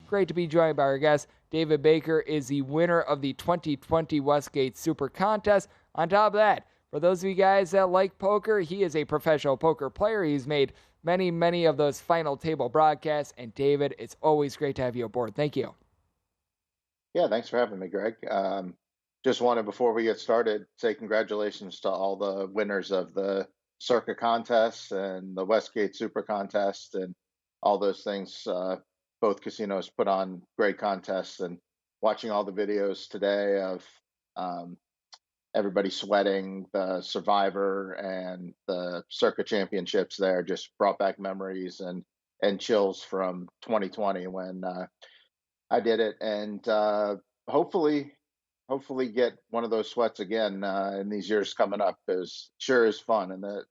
great to be joined by our guest. David Baker is the winner of the 2020 Westgate SuperContest. On top of that, for those of you guys that like poker, he is a professional poker player. He's made many, many of those final table broadcasts. And David, it's always great to have you aboard. Thank you. Yeah, thanks for having me, Greg. Just wanted, before we get started, say congratulations to all the winners of the Circa contest and the Westgate Super Contest and all those things. Both casinos put on great contests, and watching all the videos today of everybody sweating, the Survivor and the Circa Championships there just brought back memories and chills from 2020 when I did it, and hopefully get one of those sweats again in these years coming up, because it sure is fun, and the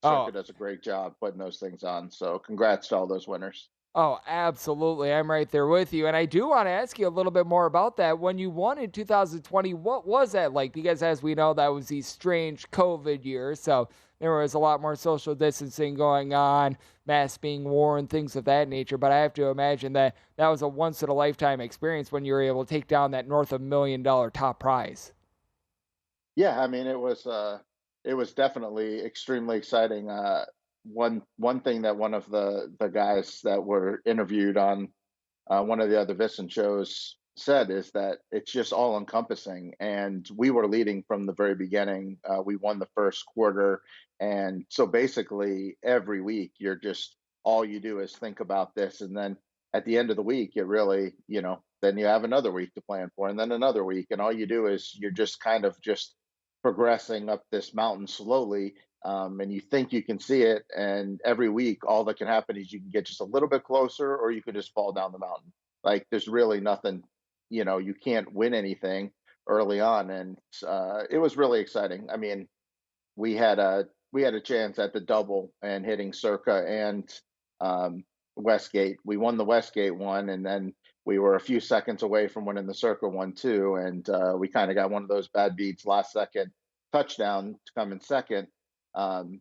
Circa does a great job putting those things on. So congrats to all those winners. Oh, absolutely. I'm right there with you. And I do want to ask you a little bit more about that. When you won in 2020, what was that like? Because as we know, that was the strange COVID year. So there was a lot more social distancing going on, masks being worn, things of that nature. But I have to imagine that that was a once-in-a-lifetime experience when you were able to take down that north of $1 million top prize. Yeah, I mean, it was definitely extremely exciting. One thing that one of the guys that were interviewed on one of the other Visson shows said is that it's just all encompassing, and we were leading from the very beginning. We won the first quarter, and so basically every week all you do is think about this, and then at the end of the week it really, then you have another week to plan for, and then another week, and all you do is you're just kind of just progressing up this mountain slowly. And you think you can see it, and every week all that can happen is you can get just a little bit closer, or you can just fall down the mountain. Like, there's really nothing, you can't win anything early on, and it was really exciting. I mean, we had a chance at the double and hitting Circa and Westgate. We won the Westgate one, and then we were a few seconds away from winning the Circa one too, and we kind of got one of those bad beats, last second touchdown to come in second.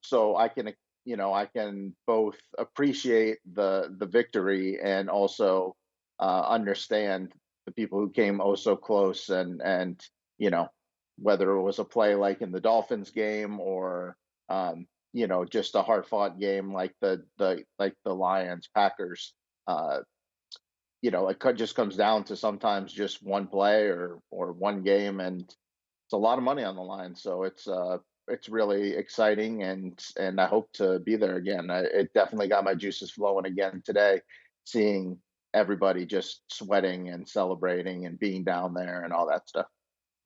So I can both appreciate the victory and also understand the people who came oh so close, and whether it was a play like in the Dolphins game, or just a hard fought game like the Lions Packers. It just comes down to sometimes just one play or one game, and it's a lot of money on the line. So it's really exciting, and I hope to be there again. It definitely got my juices flowing again today, seeing everybody just sweating and celebrating and being down there and all that stuff.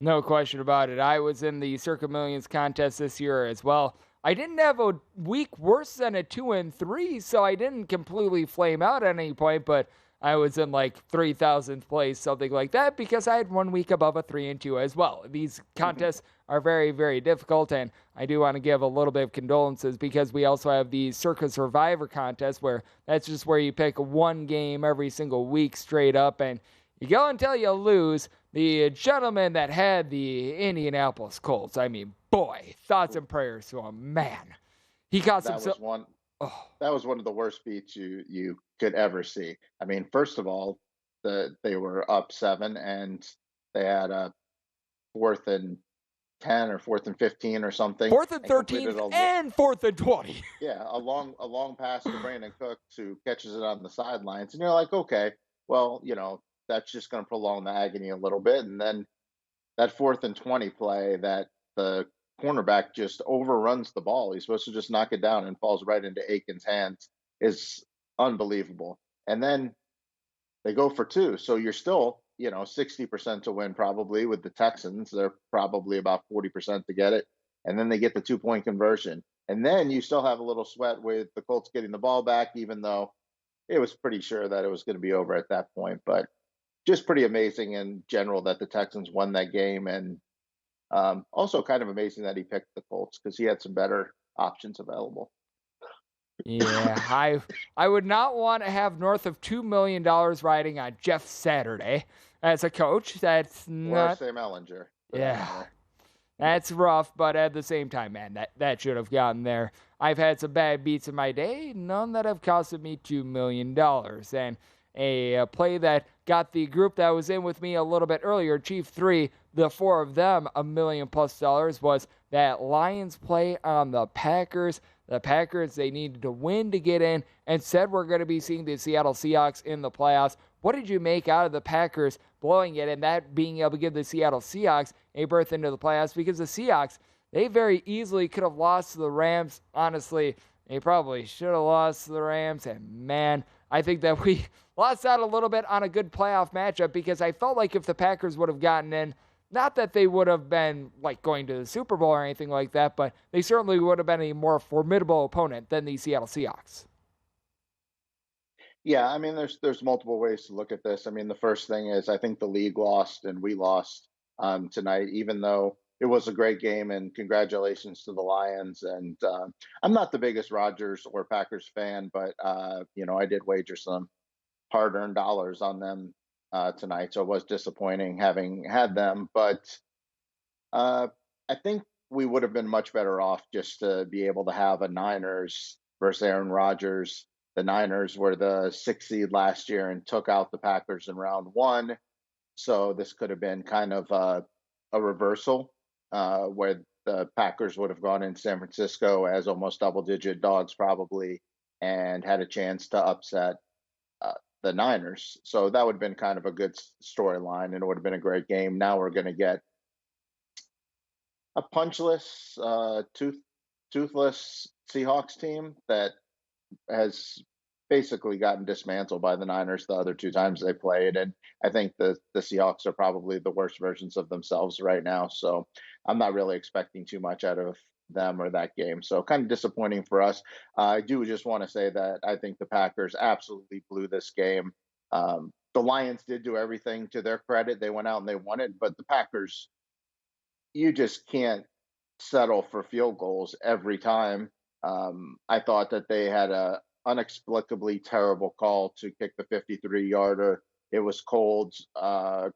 No question about it. I was in the Circa Millions contest this year as well. I didn't have a week worse than a 2-3, so I didn't completely flame out at any point, but I was in like 3,000th place, something like that, because I had 1 week above a 3-2 as well. These contests are very, very difficult, and I do want to give a little bit of condolences, because we also have the Circa Survivor contest, where that's just where you pick one game every single week straight up, and you go until you lose. The gentleman that had the Indianapolis Colts, I mean, boy, thoughts and prayers to him, man. He got some. That was one of the worst beats you could ever see. I mean, first of all, they were up 7, and they had a 4th and 10 or 4th and 15 or something. 4th and 13 and 4th and 20. Yeah, a long pass to Brandon Cooks, who catches it on the sidelines, and you're like, okay, well, that's just going to prolong the agony a little bit. And then that 4th and 20 play that the cornerback just overruns the ball. He's supposed to just knock it down and falls right into Aiken's hands is unbelievable. And then they go for 2. So you're still, 60% to win probably with the Texans. They're probably about 40% to get it. And then they get the 2-point conversion. And then you still have a little sweat with the Colts getting the ball back, even though it was pretty sure that it was going to be over at that point. But just pretty amazing in general that the Texans won that game, and also kind of amazing that he picked the Colts, because he had some better options available. Yeah, I would not want to have north of $2 million riding on Jeff Saturday as a coach. That's not... Or Sam Ellinger. Yeah, that's rough, but at the same time, man, that should have gotten there. I've had some bad beats in my day, none that have costed me $2 million. And A play that got the group that was in with me a little bit earlier, Chief 3, the four of them, $1 million+ was that Lions play on the Packers. The Packers, they needed to win to get in. Instead, we're going to be seeing the Seattle Seahawks in the playoffs. What did you make out of the Packers blowing it and that being able to give the Seattle Seahawks a berth into the playoffs? Because the Seahawks, they very easily could have lost to the Rams. Honestly, they probably should have lost to the Rams. And man, I think that we lost out a little bit on a good playoff matchup because I felt like if the Packers would have gotten in, not that they would have been like going to the Super Bowl or anything like that, but they certainly would have been a more formidable opponent than the Seattle Seahawks. Yeah, I mean, there's multiple ways to look at this. I mean, the first thing is I think the league lost and we lost tonight, even though it was a great game. And congratulations to the Lions. And I'm not the biggest Rodgers or Packers fan, but I did wager some hard-earned dollars on them tonight, so it was disappointing having had them. But I think we would have been much better off just to be able to have a Niners versus Aaron Rodgers. The Niners were the 6th seed last year and took out the Packers in round 1. So this could have been kind of a reversal where the Packers would have gone in San Francisco as almost double-digit dogs probably and had a chance to upset the Niners. So that would have been kind of a good storyline and it would have been a great game. Now we're going to get a punchless, toothless Seahawks team that has basically gotten dismantled by the Niners the other 2 times they played. And I think the Seahawks are probably the worst versions of themselves right now. So I'm not really expecting too much out of them or that game. So kind of disappointing for us. I do just want to say that I think the Packers absolutely blew this game. The Lions did do everything to their credit. They went out and they won it, but the Packers, you just can't settle for field goals every time. I thought that they had a inexplicably terrible call to kick the 53-yarder. It was cold.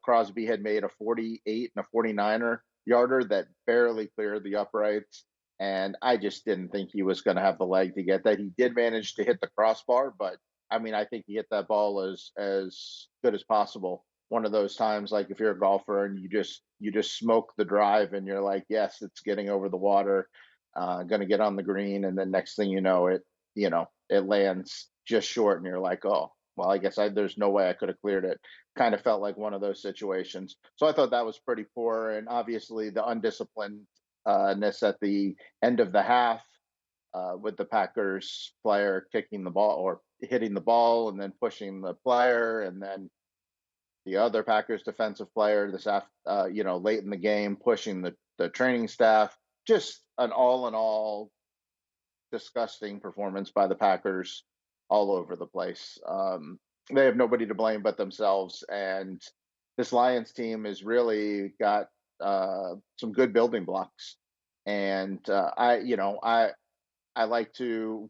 Crosby had made a 48 and a 49er yarder that barely cleared the uprights. And I just didn't think he was going to have the leg to get that. He did manage to hit the crossbar, but I mean, I think he hit that ball as good as possible. One of those times, like if you're a golfer and you just smoke the drive and you're like, yes, it's getting over the water, going to get on the green, and then next thing you know, it lands just short, and you're like, oh, well, I guess there's no way I could have cleared it. Kind of felt like one of those situations. So I thought that was pretty poor, and obviously the undisciplinedness at the end of the half with the Packers player kicking the ball or hitting the ball and then pushing the player, and then the other Packers defensive player late in the game pushing the training staff. Just an all in all disgusting performance by the Packers all over the place. They have nobody to blame but themselves. And this Lions team has really got some good building blocks. And I like to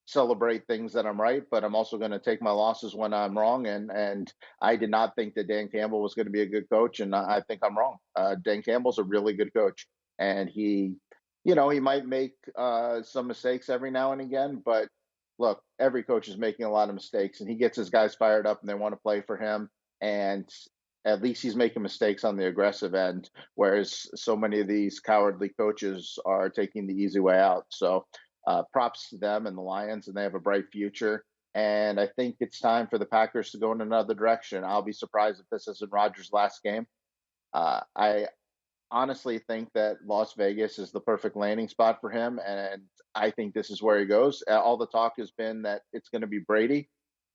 celebrate things that I'm right, but I'm also going to take my losses when I'm wrong. And I did not think that Dan Campbell was going to be a good coach, and I think I'm wrong. Dan Campbell's a really good coach, and he might make some mistakes every now and again, but look, every coach is making a lot of mistakes, and he gets his guys fired up and they want to play for him. And at least he's making mistakes on the aggressive end, whereas so many of these cowardly coaches are taking the easy way out. So props to them and the Lions, and they have a bright future. And I think it's time for the Packers to go in another direction. I'll be surprised if this isn't Rodgers' last game. I honestly think that Las Vegas is the perfect landing spot for him, and I think this is where he goes. All the talk has been that it's going to be Brady,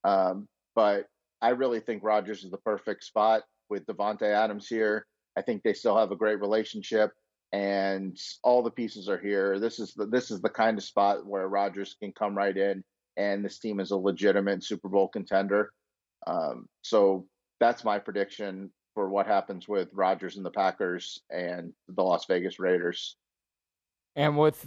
but I really think Rodgers is the perfect spot with Devontae Adams here. I think they still have a great relationship, and all the pieces are here. This is the kind of spot where Rodgers can come right in, and this team is a legitimate Super Bowl contender. So that's my prediction for what happens with Rodgers and the Packers and the Las Vegas Raiders. And with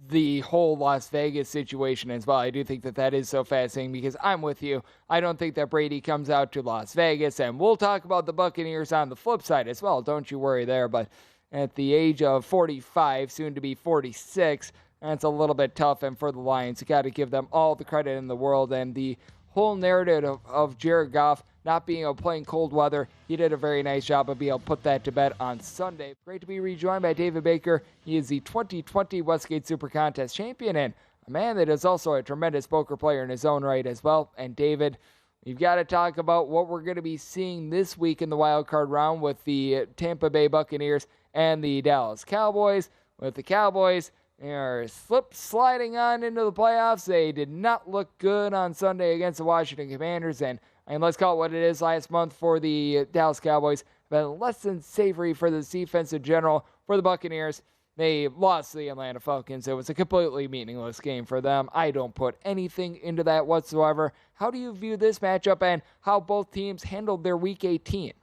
the whole Las Vegas situation as well, I do think that is so fascinating because I'm with you. I don't think that Brady comes out to Las Vegas, and we'll talk about the Buccaneers on the flip side as well. Don't you worry there. But at the age of 45, soon to be 46, that's a little bit tough. And for the Lions, you got to give them all the credit in the world. And the whole narrative of Jared Goff not being able to play in cold weather. He did a very nice job of being able to put that to bed on Sunday. Great to be rejoined by David Baker. He is the 2020 Westgate Super Contest champion and a man that is also a tremendous poker player in his own right as well. And David, we've got to talk about what we're going to be seeing this week in the wild card round with the Tampa Bay Buccaneers and the Dallas Cowboys. With the Cowboys, they are sliding on into the playoffs. They did not look good on Sunday against the Washington Commanders, and let's call it what it is. Last month for the Dallas Cowboys, been less than savory for the defense in general. For the Buccaneers, they lost to the Atlanta Falcons. It was a completely meaningless game for them. I don't put anything into that whatsoever. How do you view this matchup and how both teams handled their Week 18?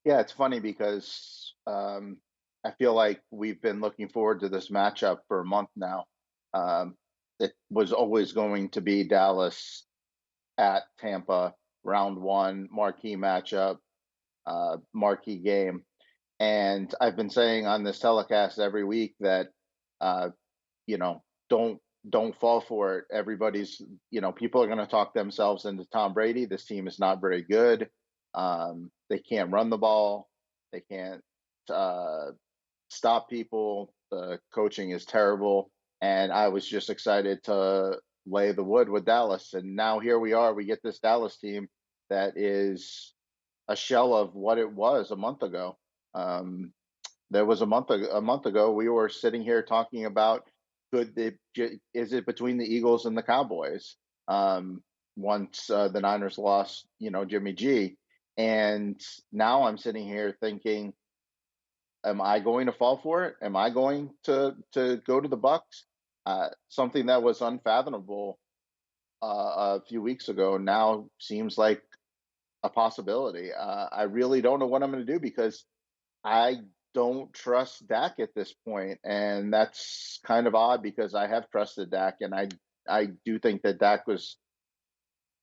Yeah, it's funny because I feel like we've been looking forward to this matchup for a month now. It was always going to be Dallas at Tampa, round one, marquee matchup, marquee game. And I've been saying on this telecast every week that, don't fall for it. Everybody's, people are going to talk themselves into Tom Brady. This team is not very good. They can't run the ball. They can't stop people. The coaching is terrible. And I was just excited to lay the wood with Dallas. And now here we are. We get this Dallas team that is a shell of what it was a month ago. There was a month ago, we were sitting here talking about is it between the Eagles and the Cowboys once the Niners lost, Jimmy G. And now I'm sitting here thinking, am I going to fall for it? Am I going to go to the Bucks? Something that was unfathomable a few weeks ago now seems like a possibility. I really don't know what I'm going to do because I don't trust Dak at this point, and that's kind of odd because I have trusted Dak, and I do think that Dak was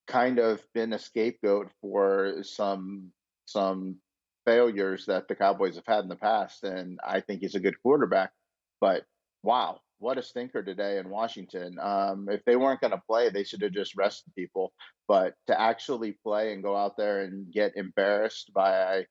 kind of been a scapegoat for some failures that the Cowboys have had in the past, and I think he's a good quarterback. But wow, what a stinker today in Washington. If they weren't going to play, they should have just rested people. But to actually play and go out there and get embarrassed by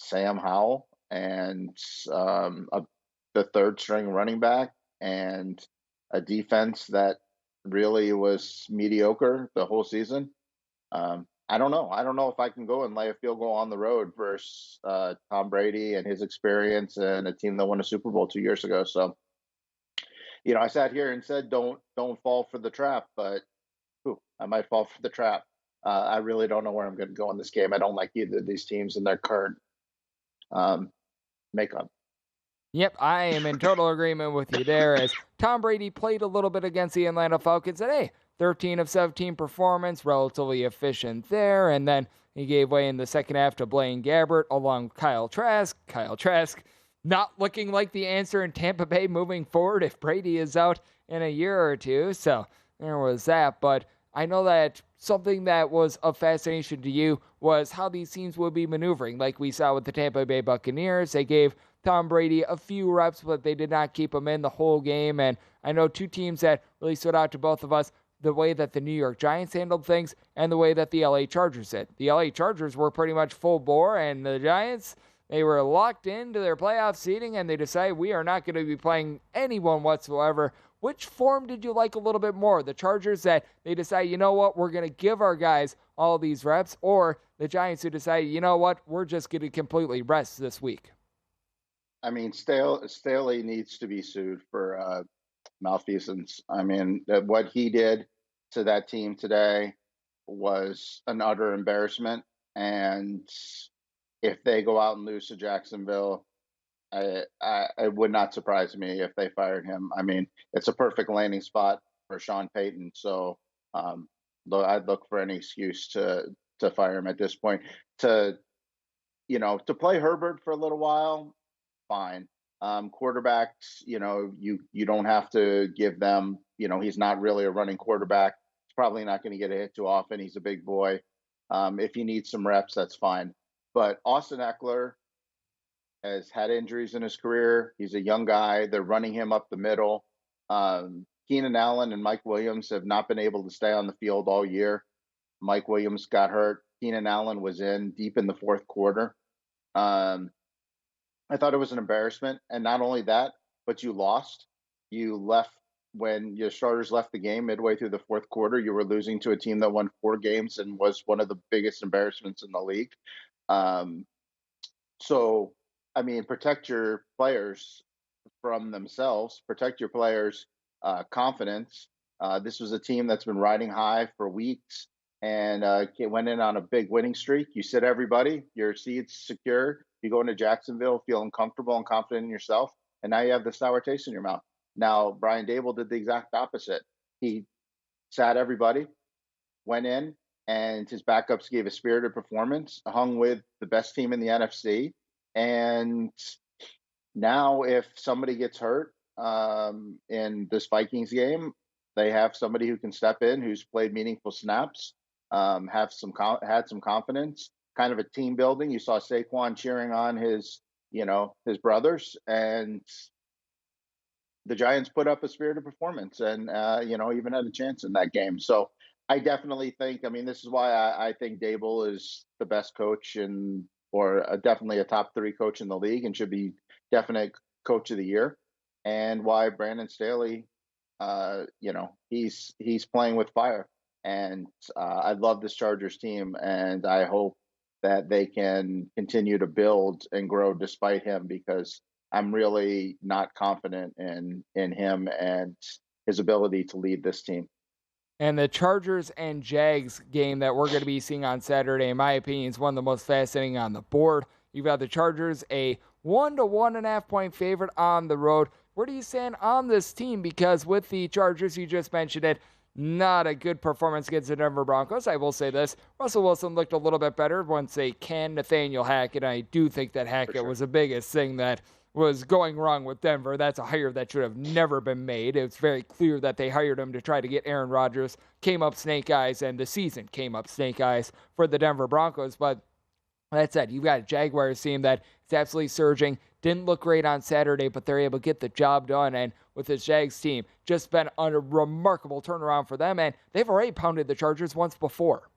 Sam Howell and the third string running back and a defense that really was mediocre the whole season. I don't know. I don't know if I can go and lay a field goal on the road versus Tom Brady and his experience and a team that won a Super Bowl 2 years ago. So, I sat here and said, don't fall for the trap, but I might fall for the trap. I really don't know where I'm going to go in this game. I don't like either of these teams in their current makeup. Yep, I am in total agreement with you there as Tom Brady played a little bit against the Atlanta Falcons and hey, 13 of 17 performance, relatively efficient there, and then he gave way in the second half to Blaine Gabbert along Kyle Trask. Kyle Trask not looking like the answer in Tampa Bay moving forward if Brady is out in a year or two, so there was that, but I know that something that was of fascination to you was how these teams would be maneuvering. Like we saw with the Tampa Bay Buccaneers, they gave Tom Brady a few reps, but they did not keep him in the whole game. And I know two teams that really stood out to both of us, the way that the New York Giants handled things and the way that the LA Chargers did. The LA Chargers were pretty much full bore, and the Giants, they were locked into their playoff seeding, and they decided we are not going to be playing anyone whatsoever. Which form did you like a little bit more? The Chargers that they decide, you know what, we're going to give our guys all these reps, or the Giants who decide, you know what, we're just going to completely rest this week? I mean, Staley needs to be sued for malfeasance. I mean, what he did to that team today was an utter embarrassment. And if they go out and lose to Jacksonville, it would not surprise me if they fired him. I mean, it's a perfect landing spot for Sean Payton. So I'd look for any excuse to fire him at this point. To play Herbert for a little while, fine. Quarterbacks, you don't have to give them. He's not really a running quarterback. He's probably not going to get a hit too often. He's a big boy. If he needs some reps, that's fine. But Austin Eckler has had injuries in his career. He's a young guy. They're running him up the middle. Keenan Allen and Mike Williams have not been able to stay on the field all year. Mike Williams got hurt. Keenan Allen was in deep in the fourth quarter. Um, I thought it was an embarrassment. And not only that, but you lost. You left when your starters left the game midway through the fourth quarter. You were losing to a team that won 4 games and was one of the biggest embarrassments in the league. Um, so, I mean, protect your players from themselves, protect your players' confidence. This was a team that's been riding high for weeks and went in on a big winning streak. You sit everybody, your seat's secure. You go into Jacksonville feeling comfortable and confident in yourself, and now you have the sour taste in your mouth. Now, Brian Dable did the exact opposite. He sat everybody, went in, and his backups gave a spirited performance, hung with the best team in the NFC. And now, if somebody gets hurt in this Vikings game, they have somebody who can step in, who's played meaningful snaps, had some confidence, kind of a team building. You saw Saquon cheering on his brothers, and the Giants put up a spirited performance, and even had a chance in that game. So I definitely think. I mean, this is why I think Dable is the best coach definitely a top 3 coach in the league, and should be definite coach of the year, and why Brandon Staley, he's playing with fire, and I love this Chargers team, and I hope that they can continue to build and grow despite him, because I'm really not confident in him and his ability to lead this team. And the Chargers and Jags game that we're going to be seeing on Saturday, in my opinion, is one of the most fascinating on the board. You've got the Chargers, a 1 to 1.5 point favorite on the road. Where do you stand on this team? Because with the Chargers, you just mentioned it, not a good performance against the Denver Broncos. I will say this, Russell Wilson looked a little bit better once they canned Nathaniel Hackett. I do think that Hackett was the biggest thing that was going wrong with Denver. That's a hire that should have never been made. It's very clear that they hired him to try to get Aaron Rodgers. Came up snake eyes, and the season came up snake eyes for the Denver Broncos. But that said, you've got a Jaguars team that is absolutely surging. Didn't look great on Saturday, but they're able to get the job done. And with this Jags team, just been a remarkable turnaround for them. And they've already pounded the Chargers once before.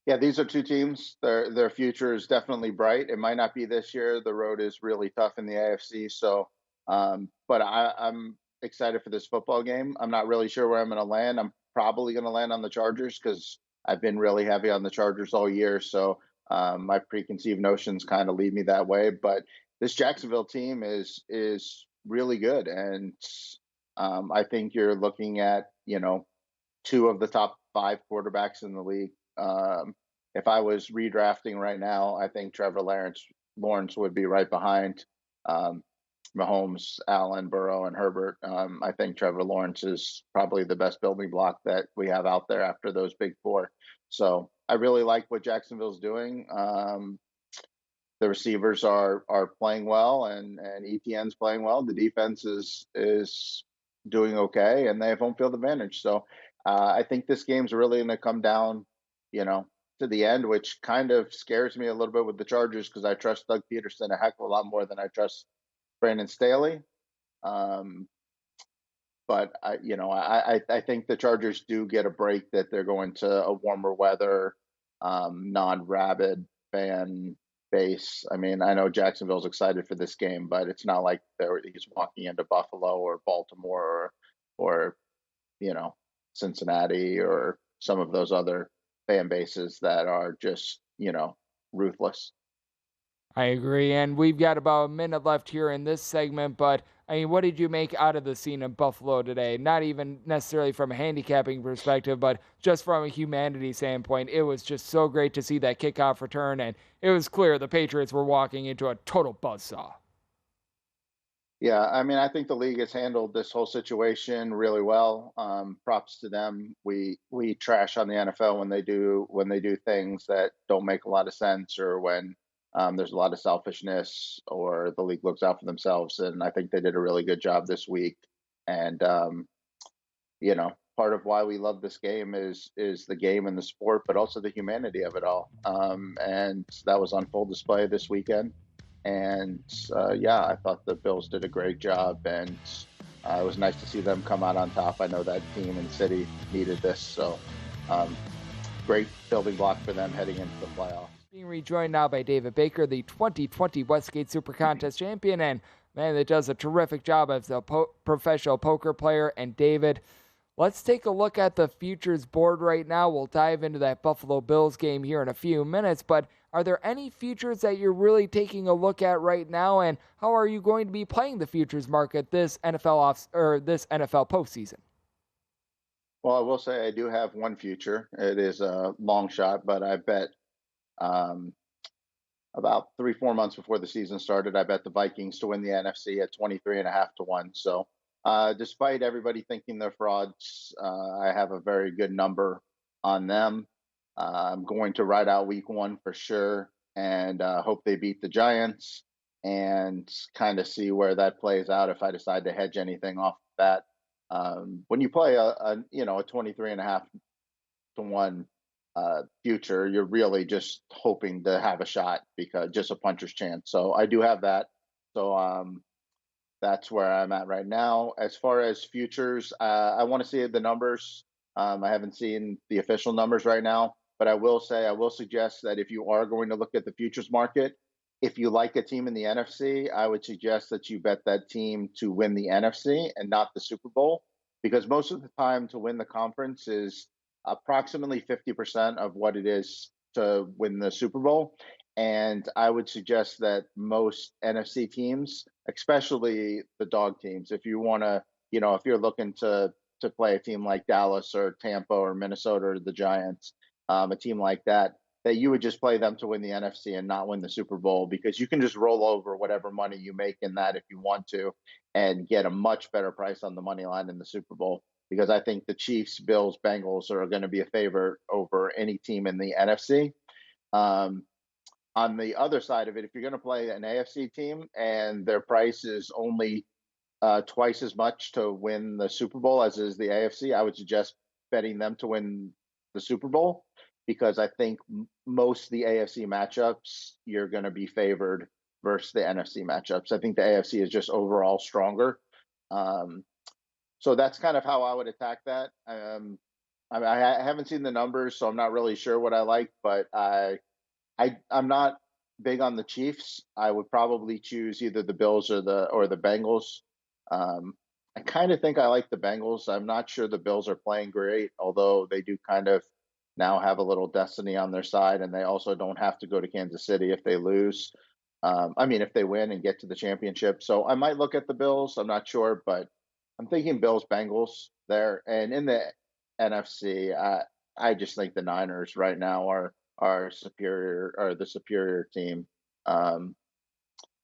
Yeah, these are 2 teams. Their future is definitely bright. It might not be this year. The road is really tough in the AFC. So, but I'm excited for this football game. I'm not really sure where I'm going to land. I'm probably going to land on the Chargers because I've been really heavy on the Chargers all year. So my preconceived notions kind of lead me that way. But this Jacksonville team is really good, and I think you're looking at 2 of the top 5 quarterbacks in the league. If I was redrafting right now, I think Trevor Lawrence would be right behind Mahomes, Allen, Burrow, and Herbert. I think Trevor Lawrence is probably the best building block that we have out there after those big 4. So I really like what Jacksonville's doing. The receivers are playing well, and ETN's playing well. The defense is doing okay, and they have home field advantage. So I think this game's really going to come down, to the end, which kind of scares me a little bit with the Chargers, because I trust Doug Peterson a heck of a lot more than I trust Brandon Staley. But I think the Chargers do get a break, that they're going to a warmer weather, non-rabid fan base. I mean, I know Jacksonville's excited for this game, but it's not like he's walking into Buffalo or Baltimore or Cincinnati or some of those other fan bases that are just, ruthless. I agree, and we've got about a minute left here in this segment, but I mean, what did you make out of the scene in Buffalo today? Not even necessarily from a handicapping perspective, but just from a humanity standpoint. It was just so great to see that kickoff return, and it was clear the Patriots were walking into a total buzzsaw. Yeah, I mean, I think the league has handled this whole situation really well. Props to them. We trash on the NFL when they do things that don't make a lot of sense, or when there's a lot of selfishness, or the league looks out for themselves. And I think they did a really good job this week. And part of why we love this game is the game and the sport, but also the humanity of it all. And that was on full display this weekend. And I thought the Bills did a great job, and it was nice to see them come out on top. I know that team and city needed this, so great building block for them heading into the playoffs. Being rejoined now by David Baker, the 2020 Westgate SuperContest champion, and man, that does a terrific job as a professional poker player. And David, let's take a look at the futures board right now. We'll dive into that Buffalo Bills game here in a few minutes, but are there any futures that you're really taking a look at right now, and how are you going to be playing the futures market this NFL postseason? Well, I will say I do have one future. It is a long shot, but I bet about 3-4 months before the season started, I bet the Vikings to win the NFC at 23.5 to 1. So despite everybody thinking they're frauds, I have a very good number on them. I'm going to ride out week 1 for sure, and hope they beat the Giants, and kind of see where that plays out if I decide to hedge anything off that. When you play a 23.5 to 1 future, you're really just hoping to have a shot, because just a puncher's chance. So I do have that. So that's where I'm at right now. As far as futures, I want to see the numbers. I haven't seen the official numbers right now, but I will suggest that if you are going to look at the futures market, if you like a team in the NFC, I would suggest that you bet that team to win the NFC and not the Super Bowl, because most of the time to win the conference is approximately 50% of what it is to win the Super Bowl. And I would suggest that most NFC teams, especially the dog teams, if you want to, if you're looking to play a team like Dallas or Tampa or Minnesota or the Giants, a team like that you would just play them to win the NFC and not win the Super Bowl, because you can just roll over whatever money you make in that if you want to, and get a much better price on the money line in the Super Bowl. Because I think the Chiefs, Bills, Bengals are going to be a favorite over any team in the NFC. On the other side of it, if you're going to play an AFC team and their price is only twice as much to win the Super Bowl as is the AFC, I would suggest betting them to win the Super Bowl, because I think most of the AFC matchups you're going to be favored versus the NFC matchups. I think the AFC is just overall stronger. So that's kind of how I would attack that. I haven't seen the numbers, so I'm not really sure what I like, but I'm not big on the Chiefs. I would probably choose either the Bills or the Bengals. I kind of think I like the Bengals. I'm not sure the Bills are playing great, although they do kind of now have a little destiny on their side, and they also don't have to go to Kansas City if they lose. If they win and get to the championship. So I might look at the Bills. I'm not sure, but I'm thinking Bills, Bengals there. And in the NFC, I just think the Niners right now are superior, or the superior team.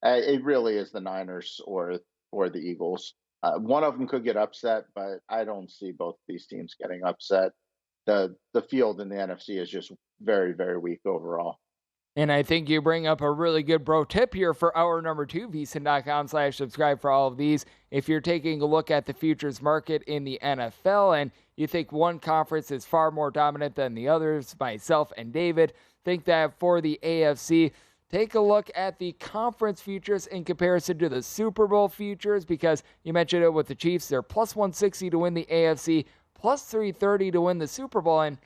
It really is the Niners or the Eagles. One of them could get upset, but I don't see both these teams getting upset. The field in the NFC is just very, very weak overall. And I think you bring up a really good bro tip here for hour number 2, vsin.com/subscribe for all of these. If you're taking a look at the futures market in the NFL and you think one conference is far more dominant than the others, myself and David think that for the AFC, take a look at the conference futures in comparison to the Super Bowl futures, because you mentioned it with the Chiefs. They're plus 160 to win the AFC, plus 330 to win the Super Bowl. And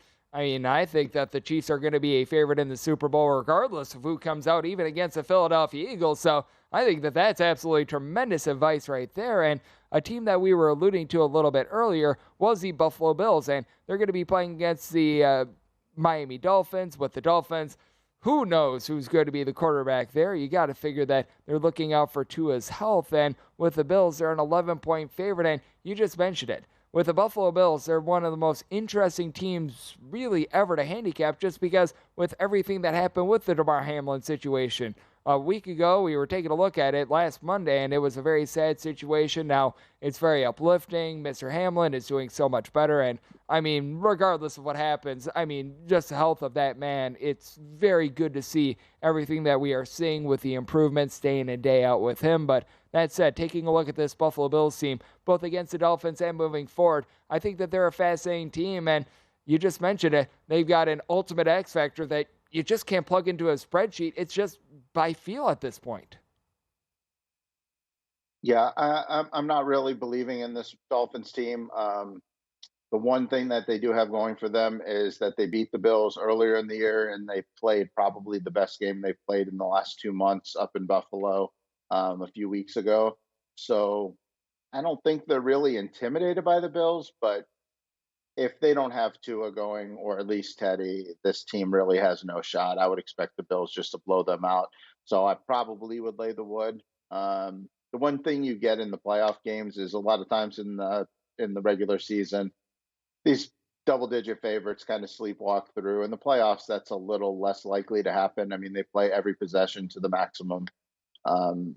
I think that the Chiefs are going to be a favorite in the Super Bowl regardless of who comes out, even against the Philadelphia Eagles. So I think that that's absolutely tremendous advice right there. And a team that we were alluding to a little bit earlier was the Buffalo Bills, and they're going to be playing against the Miami Dolphins. With the Dolphins, who knows who's going to be the quarterback there? You got to figure that they're looking out for Tua's health. And with the Bills, they're an 11-point favorite, and you just mentioned it. With the Buffalo Bills, they're one of the most interesting teams really ever to handicap, just because with everything that happened with the Damar Hamlin situation. A week ago, we were taking a look at it last Monday, and it was a very sad situation. Now, it's very uplifting. Mr. Hamlin is doing so much better, and, regardless of what happens, just the health of that man, it's very good to see everything that we are seeing with the improvements day in and day out with him. But that said, taking a look at this Buffalo Bills team, both against the Dolphins and moving forward, I think that they're a fascinating team, and you just mentioned it. They've got an ultimate X factor that you just can't plug into a spreadsheet. It's just by feel at this point. Yeah, I'm not really believing in this Dolphins team. The one thing that they do have going for them is that they beat the Bills earlier in the year, and they played probably the best game they've played in the last 2 months up in Buffalo a few weeks ago. So I don't think they're really intimidated by the Bills, but if they don't have Tua going, or at least Teddy, this team really has no shot. I would expect the Bills just to blow them out. So I probably would lay the wood. The one thing you get in the playoff games is a lot of times in the regular season, these double-digit favorites kind of sleepwalk through. In the playoffs, that's a little less likely to happen. I mean, they play every possession to the maximum. Um,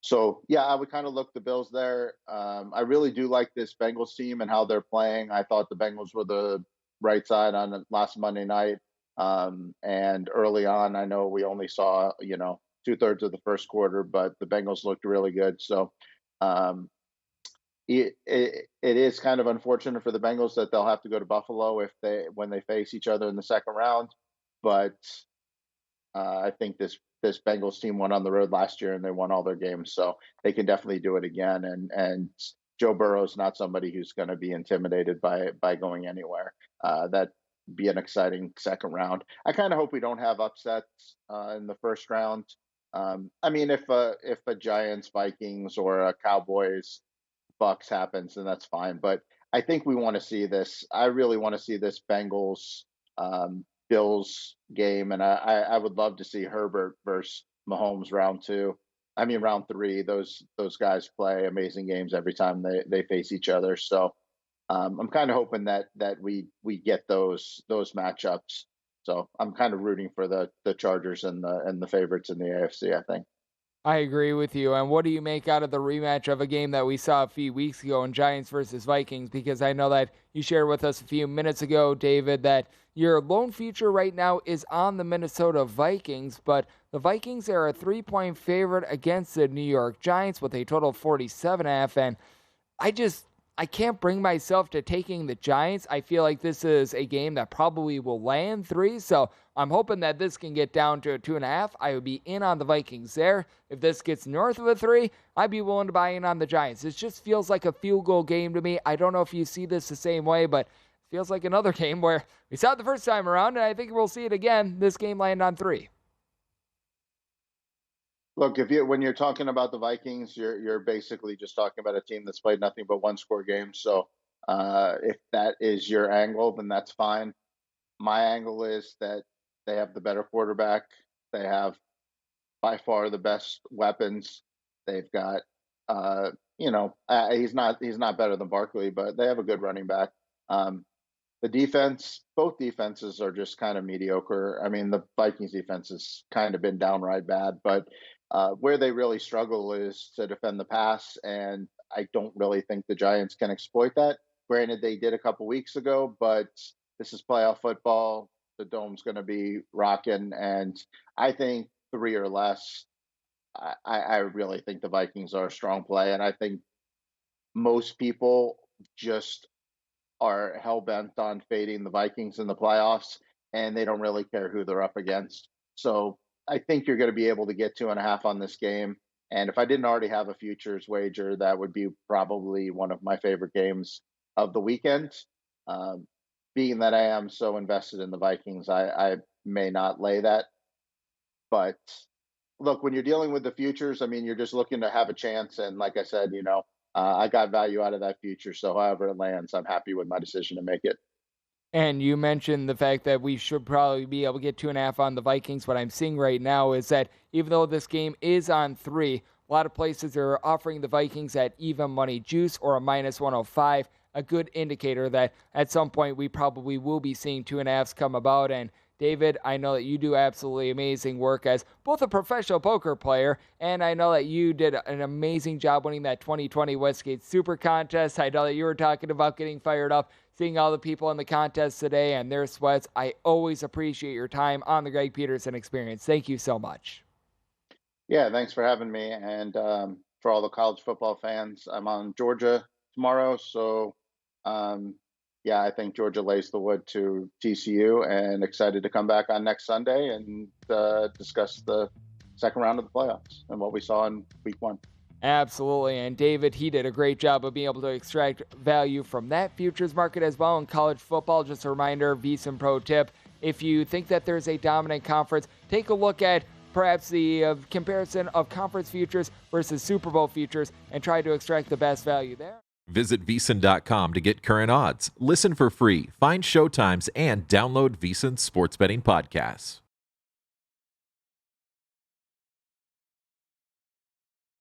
so yeah, I would kind of look the Bills there. I really do like this Bengals team and how they're playing. I thought the Bengals were the right side on the last Monday night. And early on, I know we only saw, 2/3 of the first quarter, but the Bengals looked really good. So um, it is kind of unfortunate for the Bengals that they'll have to go to Buffalo when they face each other in the second round. But I think this Bengals team went on the road last year and they won all their games, so they can definitely do it again. And Joe Burrow is not somebody who's going to be intimidated by going anywhere. That be an exciting second round. I kind of hope we don't have upsets in the first round. I mean, if a Giants Vikings or a Cowboys Bucks happens, then that's fine. But I think we want to see this. I really want to see this Bengals Bills game, and I would love to see Herbert versus Mahomes round 2. I mean round 3. Those guys play amazing games every time they face each other. So I'm kind of hoping that we get those matchups. So I'm kind of rooting for the Chargers and the favorites in the AFC, I think. I agree with you. And what do you make out of the rematch of a game that we saw a few weeks ago in Giants versus Vikings? Because I know that you shared with us a few minutes ago, David, that your lone feature right now is on the Minnesota Vikings, but the Vikings are a 3-point favorite against the New York Giants with a total of 47.5. And I can't bring myself to taking the Giants. I feel like this is a game that probably will land 3, so I'm hoping that this can get down to a 2.5. I would be in on the Vikings there. If this gets north of a 3, I'd be willing to buy in on the Giants. It just feels like a field goal game to me. I don't know if you see this the same way, but it feels like another game where we saw it the first time around, and I think we'll see it again. This game land on 3. Look, when you're talking about the Vikings, you're basically just talking about a team that's played nothing but one-score games. So if that is your angle, then that's fine. My angle is that they have the better quarterback. They have by far the best weapons. They've got, he's not better than Barkley, but they have a good running back. The defense, both defenses are just kind of mediocre. I mean, the Vikings defense has kind of been downright bad, but where they really struggle is to defend the pass, and I don't really think the Giants can exploit that. Granted, they did a couple weeks ago, but this is playoff football. The dome's going to be rocking, and I think 3 or less. I really think the Vikings are a strong play, and I think most people just are hell bent on fading the Vikings in the playoffs, and they don't really care who they're up against. So I think you're going to be able to get 2.5 on this game. And if I didn't already have a futures wager, that would be probably one of my favorite games of the weekend. Um, Being that I am so invested in the Vikings, I may not lay that. But look, when you're dealing with the futures, I mean, you're just looking to have a chance. And like I said, I got value out of that future. So however it lands, I'm happy with my decision to make it. And you mentioned the fact that we should probably be able to get 2.5 on the Vikings. What I'm seeing right now is that even though this game is on 3, a lot of places are offering the Vikings at even money juice or a -105, a good indicator that at some point we probably will be seeing 2.5s come about. And David, I know that you do absolutely amazing work as both a professional poker player, and I know that you did an amazing job winning that 2020 Westgate SuperContest. I know that you were talking about getting fired up, seeing all the people in the contest today and their sweats. I always appreciate your time on the Greg Peterson Experience. Thank you so much. Yeah, thanks for having me. And for all the college football fans, I'm on Georgia tomorrow. So, yeah, I think Georgia lays the wood to TCU, and excited to come back on next Sunday and discuss the second round of the playoffs and what we saw in week 1. Absolutely. And David, he did a great job of being able to extract value from that futures market as well in college football. Just a reminder, VSiN Pro tip, if you think that there's a dominant conference, take a look at perhaps the comparison of conference futures versus Super Bowl futures and try to extract the best value there. Visit VSiN.com to get current odds, listen for free, find showtimes, and download VSiN sports betting podcasts.